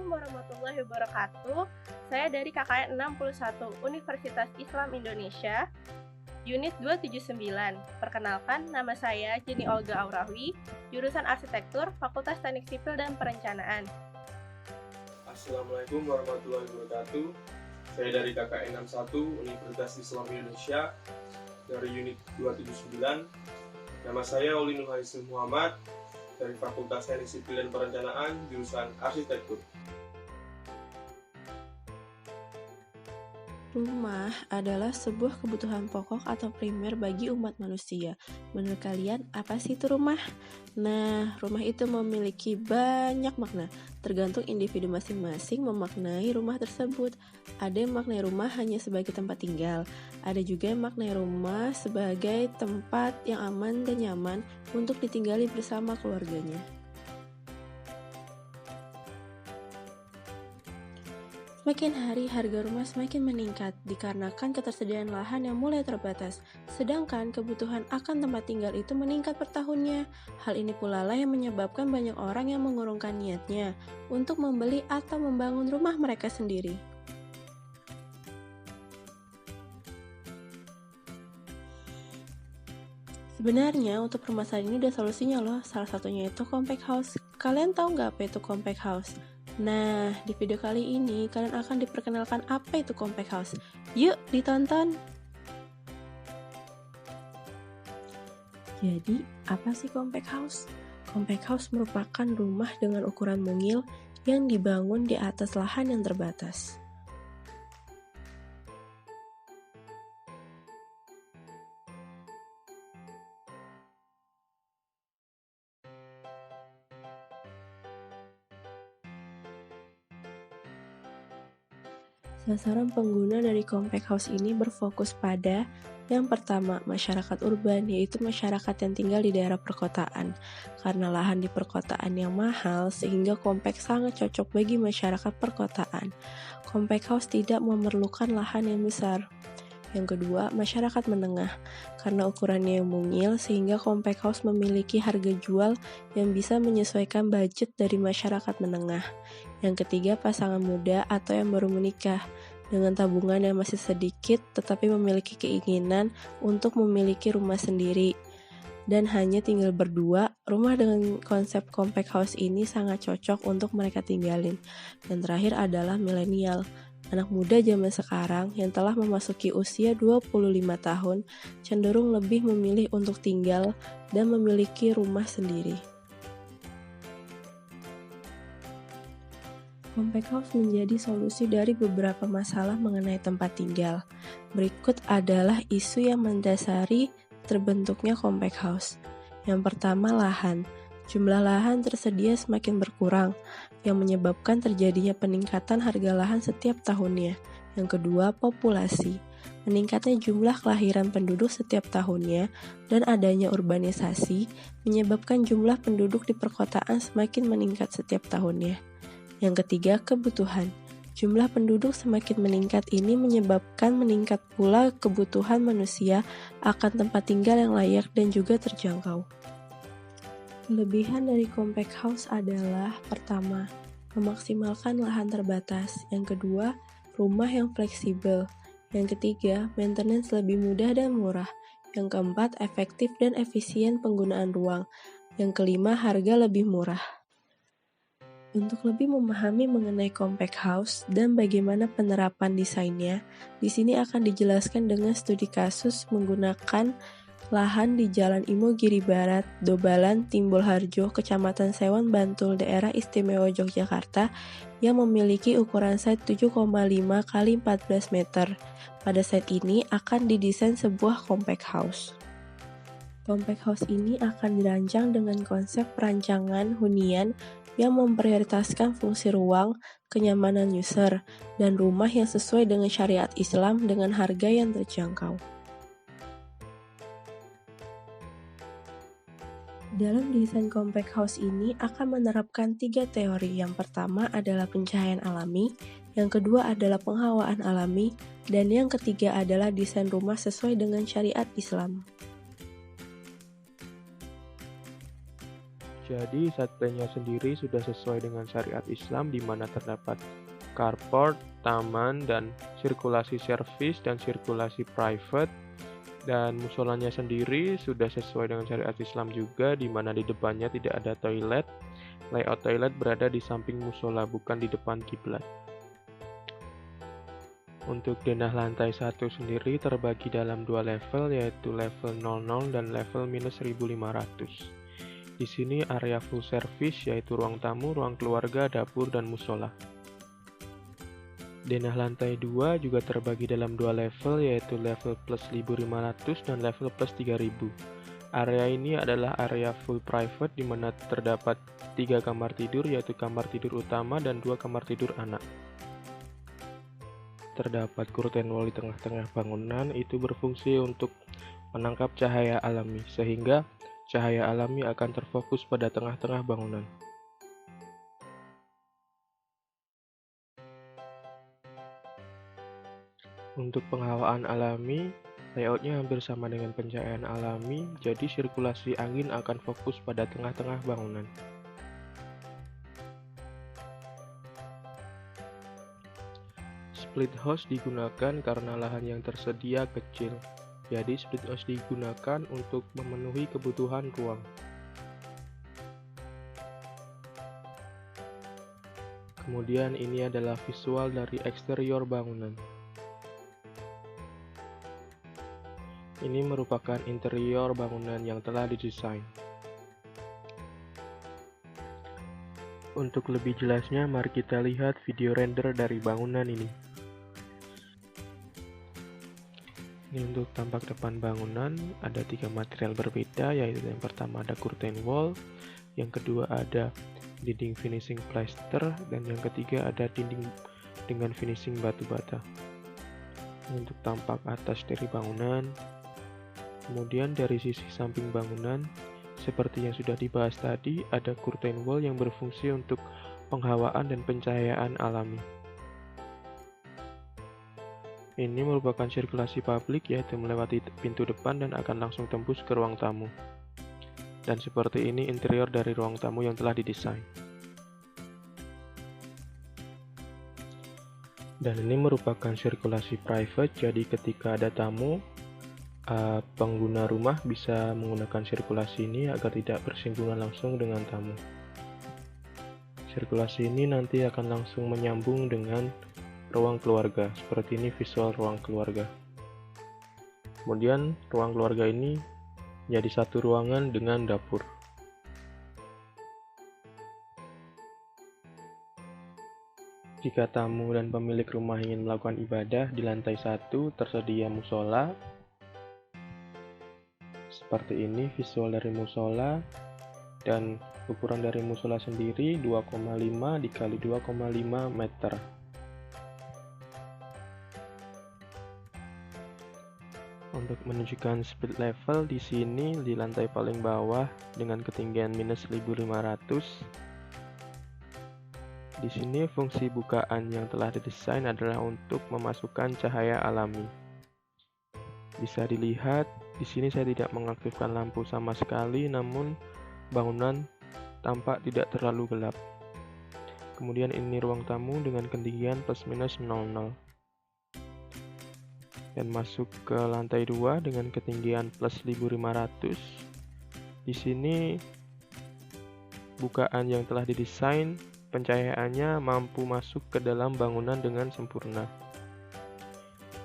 Assalamualaikum warahmatullahi wabarakatuh. Saya dari KKN 61 Universitas Islam Indonesia, Unit 279. Perkenalkan, nama saya Jenny Olga Aurawi, jurusan Arsitektur, Fakultas Teknik Sipil dan Perencanaan. Assalamualaikum warahmatullahi wabarakatuh. Saya dari KKN 61 Universitas Islam Indonesia, dari Unit 279. Nama saya Oli Nurhaisin Muhammad, dari Fakultas Teknik Sipil dan Perencanaan, jurusan Arsitektur. Rumah adalah sebuah kebutuhan pokok atau primer bagi umat manusia. Menurut kalian, apa sih itu rumah? Nah, rumah itu memiliki banyak makna, tergantung individu masing-masing memaknai rumah tersebut. Ada yang maknai rumah hanya sebagai tempat tinggal, ada juga yang maknai rumah sebagai tempat yang aman dan nyaman untuk ditinggali bersama keluarganya. Semakin hari, harga rumah semakin meningkat dikarenakan ketersediaan lahan yang mulai terbatas, sedangkan kebutuhan akan tempat tinggal itu meningkat per tahunnya. Hal ini pula lah yang menyebabkan banyak orang yang mengurungkan niatnya untuk membeli atau membangun rumah mereka sendiri. Sebenarnya untuk permasalahan ini udah solusinya loh, salah satunya itu compact house. Kalian tahu nggak apa itu compact house? Nah, di video kali ini kalian akan diperkenalkan apa itu compact house. Yuk, ditonton! Jadi, apa sih compact house? Compact house merupakan rumah dengan ukuran mungil yang dibangun di atas lahan yang terbatas. Sasaran pengguna dari compact house ini berfokus pada yang pertama, masyarakat urban, yaitu masyarakat yang tinggal di daerah perkotaan. Karena lahan di perkotaan yang mahal, sehingga compact sangat cocok bagi masyarakat perkotaan. Compact house tidak memerlukan lahan yang besar. Yang kedua, masyarakat menengah. Karena ukurannya yang mungil, sehingga compact house memiliki harga jual yang bisa menyesuaikan budget dari masyarakat menengah. Yang ketiga, pasangan muda atau yang baru menikah. Dengan tabungan yang masih sedikit, tetapi memiliki keinginan untuk memiliki rumah sendiri. Dan hanya tinggal berdua, rumah dengan konsep compact house ini sangat cocok untuk mereka tinggalin. Dan terakhir adalah milenial. Anak muda zaman sekarang yang telah memasuki usia 25 tahun cenderung lebih memilih untuk tinggal dan memiliki rumah sendiri. Compact house menjadi solusi dari beberapa masalah mengenai tempat tinggal. Berikut adalah isu yang mendasari terbentuknya compact house. Yang pertama, lahan. Jumlah lahan tersedia semakin berkurang, yang menyebabkan terjadinya peningkatan harga lahan setiap tahunnya. Yang kedua, populasi. Meningkatnya jumlah kelahiran penduduk setiap tahunnya dan adanya urbanisasi menyebabkan jumlah penduduk di perkotaan semakin meningkat setiap tahunnya. Yang ketiga, kebutuhan. Jumlah penduduk semakin meningkat ini menyebabkan meningkat pula kebutuhan manusia akan tempat tinggal yang layak dan juga terjangkau. Kelebihan dari compact house adalah pertama, memaksimalkan lahan terbatas. Yang kedua, rumah yang fleksibel. Yang ketiga, maintenance lebih mudah dan murah. Yang keempat, efektif dan efisien penggunaan ruang. Yang kelima, harga lebih murah. Untuk lebih memahami mengenai compact house dan bagaimana penerapan desainnya, di sini akan dijelaskan dengan studi kasus menggunakan lahan di Jalan Imogiri Barat, Dobalan, Timbul-Harjo, Kecamatan Sewon, Bantul, Daerah Istimewa Yogyakarta yang memiliki ukuran site 7,5 x 14 meter. Pada site ini akan didesain sebuah compact house. Compact house ini akan dirancang dengan konsep perancangan hunian yang memprioritaskan fungsi ruang, kenyamanan user, dan rumah yang sesuai dengan syariat Islam dengan harga yang terjangkau. Dalam desain compact house ini akan menerapkan 3 teori. Yang pertama adalah pencahayaan alami, yang kedua adalah penghawaan alami, dan yang ketiga adalah desain rumah sesuai dengan syariat Islam. Jadi satplaynya sendiri sudah sesuai dengan syariat Islam, di mana terdapat carport, taman, dan sirkulasi servis dan sirkulasi private. Dan musolanya sendiri sudah sesuai dengan syariat Islam juga, di mana di depannya tidak ada toilet. Layout toilet berada di samping musola, bukan di depan kiblat. Untuk denah lantai 1 sendiri terbagi dalam 2 level, yaitu level 00 dan level minus 1500. Di sini area full service, yaitu ruang tamu, ruang keluarga, dapur, dan musola. Denah lantai 2 juga terbagi dalam 2 level, yaitu level plus 1500 dan level plus 3000. Area ini adalah area full private, di mana terdapat 3 kamar tidur, yaitu kamar tidur utama dan 2 kamar tidur anak. Terdapat curtain wall di tengah-tengah bangunan, itu berfungsi untuk menangkap cahaya alami, sehingga cahaya alami akan terfokus pada tengah-tengah bangunan. Untuk penghawaan alami, layoutnya hampir sama dengan pencahayaan alami, jadi sirkulasi angin akan fokus pada tengah-tengah bangunan. Split house digunakan karena lahan yang tersedia kecil, jadi split house digunakan untuk memenuhi kebutuhan ruang. Kemudian ini adalah visual dari eksterior bangunan. Ini merupakan interior bangunan yang telah didesain. Untuk lebih jelasnya, mari kita lihat video render dari bangunan ini. Ini untuk tampak depan bangunan, ada 3 material berbeda, yaitu yang pertama ada curtain wall, yang kedua ada dinding finishing plaster, dan yang ketiga ada dinding dengan finishing batu bata. Ini untuk tampak atas dari bangunan. Kemudian dari sisi samping bangunan, seperti yang sudah dibahas tadi, ada curtain wall yang berfungsi untuk penghawaan dan pencahayaan alami. Ini merupakan sirkulasi publik, yaitu melewati pintu depan dan akan langsung tembus ke ruang tamu. Dan seperti ini interior dari ruang tamu yang telah didesain. Dan ini merupakan sirkulasi private, jadi ketika ada tamu, pengguna rumah bisa menggunakan sirkulasi ini agar tidak bersinggungan langsung dengan tamu. Sirkulasi ini nanti akan langsung menyambung dengan ruang keluarga. Seperti ini visual ruang keluarga. Kemudian ruang keluarga ini menjadi satu ruangan dengan dapur. Jika tamu dan pemilik rumah ingin melakukan ibadah, di lantai 1 tersedia musola. Seperti ini visual dari musola, dan ukuran dari musola sendiri 2,5 x 2,5 meter. Untuk menunjukkan speed level, di sini di lantai paling bawah dengan ketinggian minus 1500. Di sini fungsi bukaan yang telah didesain adalah untuk memasukkan cahaya alami. Bisa dilihat, di sini saya tidak mengaktifkan lampu sama sekali, namun bangunan tampak tidak terlalu gelap. Kemudian ini ruang tamu dengan ketinggian plus minus 00. Dan masuk ke lantai 2 dengan ketinggian plus 1500. Di sini bukaan yang telah didesain, pencahayaannya mampu masuk ke dalam bangunan dengan sempurna.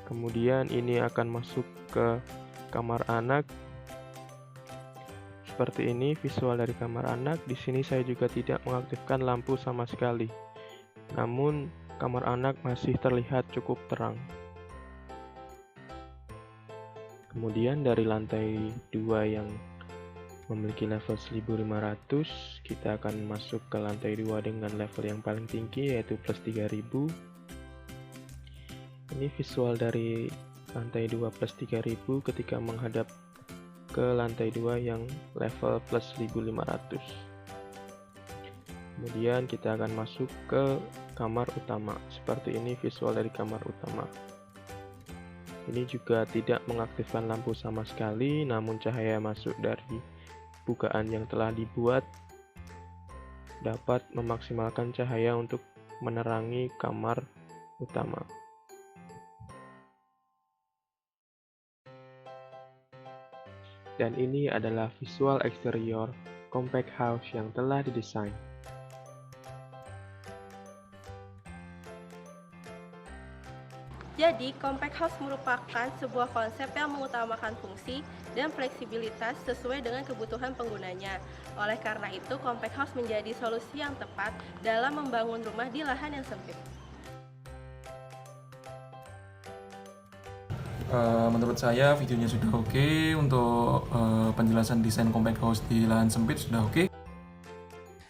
Kemudian ini akan masuk ke kamar anak. Seperti ini visual dari kamar anak. Di sini saya juga tidak mengaktifkan lampu sama sekali. Namun kamar anak masih terlihat cukup terang. Kemudian dari lantai 2 yang memiliki level 1500, kita akan masuk ke lantai 2 dengan level yang paling tinggi, yaitu plus 3000. Ini visual dari lantai 2 plus 3000 ketika menghadap ke lantai 2 yang level plus 1500. Kemudian kita akan masuk ke kamar utama. Seperti ini visual dari kamar utama. Ini juga tidak mengaktifkan lampu sama sekali, namun cahaya masuk dari bukaan yang telah dibuat dapat memaksimalkan cahaya untuk menerangi kamar utama. Dan ini adalah visual eksterior compact house yang telah didesain. Jadi, compact house merupakan sebuah konsep yang mengutamakan fungsi dan fleksibilitas sesuai dengan kebutuhan penggunanya. Oleh karena itu, compact house menjadi solusi yang tepat dalam membangun rumah di lahan yang sempit. Menurut saya videonya sudah oke. Untuk penjelasan desain compact house di lahan sempit sudah oke.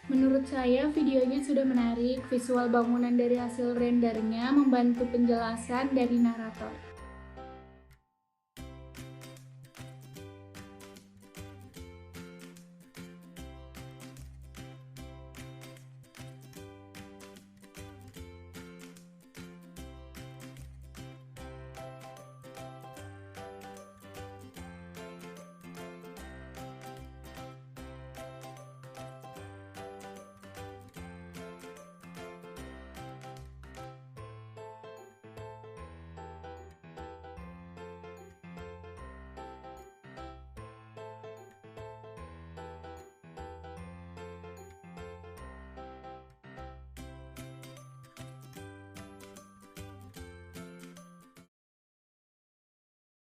Menurut saya videonya sudah menarik, visual bangunan dari hasil rendernya membantu penjelasan dari narator.